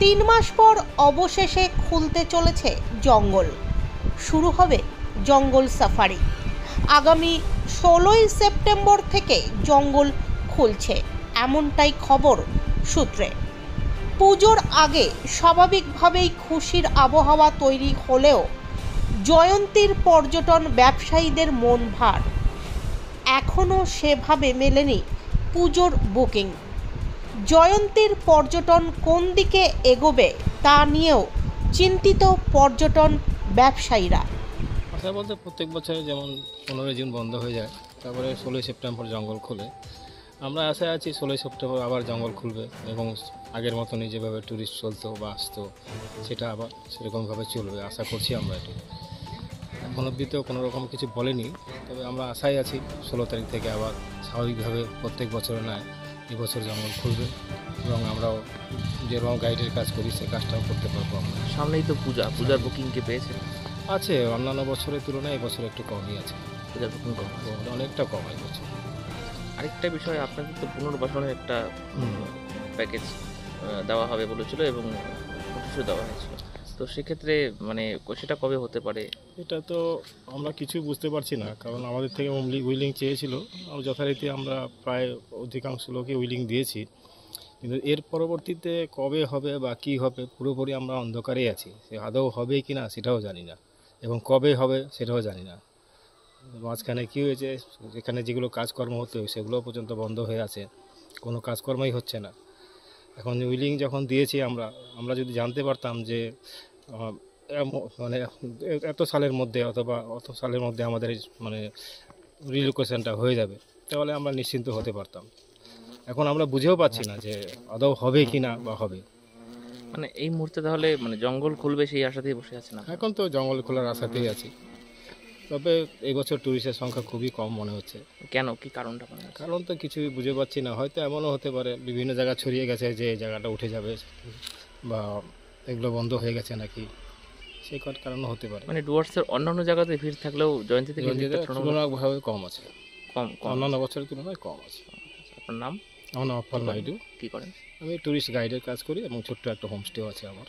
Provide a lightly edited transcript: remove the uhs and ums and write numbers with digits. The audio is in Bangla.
3 মাস পর অবশেষে খুলতে চলেছে জঙ্গল। শুরু হবে জঙ্গল সাফারি। আগামী 16ই সেপ্টেম্বর থেকে জঙ্গল খুলছে, এমনটাই খবর সূত্রে। পুজোর আগে স্বাভাবিকভাবেই খুশির আবহাওয়া তৈরি হলেও জয়ন্তীর পর্যটন ব্যবসায়ীদের মন ভার। এখনও সেভাবে মেলেনি পুজোর বুকিং। জয়ন্তীর পর্যটন কোন দিকে এগোবে তা নিয়েও চিন্তিত পর্যটন ব্যবসায়ীরা। আশা বলতে প্রত্যেক বছরে যেমন 15ই জুন বন্ধ হয়ে যায়, তারপরে 16ই সেপ্টেম্বর জঙ্গল খুলে। আমরা আশায় আছি 16ই সেপ্টেম্বর আবার জঙ্গল খুলবে এবং আগের মতনই যেভাবে ট্যুরিস্ট চলতো বা আসতো সেটা আবার সেরকমভাবে চলবে আশা করছি আমরা। এটি এখন অবধি তো কোনো রকম কিছু বলেনি, তবে আমরা আশায় আছি 16 তারিখ থেকে আবার স্বাভাবিকভাবে প্রত্যেক বছরে নয় এবছর জঙ্গল খুলবে এবং আমরাও যেরকম গাইডের কাজ করি সে কাজটাও করতে পারবো। আমরা সামনেই তো পূজার বুকিং কি পেয়েছেন? আছে, অন্যান্য বছরের তুলনায় এবছর একটু কমই আছে, পূজার বুকিং কম। অনেকটা কম এবছর। আরেকটা বিষয়, আপনাদের তো পুনর্বাসনের একটা প্যাকেজ দেওয়া হবে বলেছিল এবং নোটিশও দেওয়া হয়েছিল, তো সেক্ষেত্রে মানে সেটা কবে হতে পারে? এটা তো আমরা কিছু বুঝতে পারছি না, কারণ আমাদের থেকে উইলিং চেয়েছিল, যথারীতি আমরা প্রায় অধিকাংশ লোকই উইলিং দিয়েছি, কিন্তু এর পরবর্তীতে কবে হবে বা কী হবে পুরোপুরি আমরা অন্ধকারেই আছি। সে আদৌ হবে কি না সেটাও জানি না এবং কবে হবে সেটাও জানি না। মাঝখানে কী হয়েছে, এখানে যেগুলো কাজকর্ম হতো সেগুলো পর্যন্ত বন্ধ হয়ে আছে, কোনো কাজকর্মই হচ্ছে না। এখন উইলিং যখন দিয়েছি আমরা যদি জানতে পারতাম যে মানে এত সালের মধ্যে অথবা অত সালের মধ্যে আমাদের মানে রিলোকেশনটা হয়ে যাবে, তাহলে আমরা নিশ্চিন্ত হতে পারতাম। এখন আমরা বুঝেও পাচ্ছি না যে আদৌ হবে কি না বা হবে। মানে এই মুহূর্তে তাহলে মানে জঙ্গল খুলবে সেই আশাতেই বসে আছে না? এখন তো জঙ্গল খোলার আশাতেই আছি, তবে এই বছর ট্যুরিস্টের সংখ্যা খুবই কম মনে হচ্ছে। কেন, কি কারণটা? কারণ তো কিছুই বুঝে পাচ্ছি না, হয়তো এমনও হতে পারে বিভিন্ন জায়গা ছড়িয়ে গেছে যে এই জায়গাটা উঠে যাবে বা এগুলো বন্ধ হয়ে গেছে নাকি, সেই কারণও হতে পারে। মানে ডুয়ার্সের অন্যান্য জায়গাতে ভিড় থাকলেও জয়ন্তী থেকে তুলনামূলকভাবে কম আছে, কম অন্যান্য বছরের তুলনায় কম আছে। আপনার নাম? আমার নাম আফাল নাইডু। কী করেন? আমি ট্যুরিস্ট গাইডের কাজ করি এবং ছোট্ট একটা হোমস্টেও আছে আমার।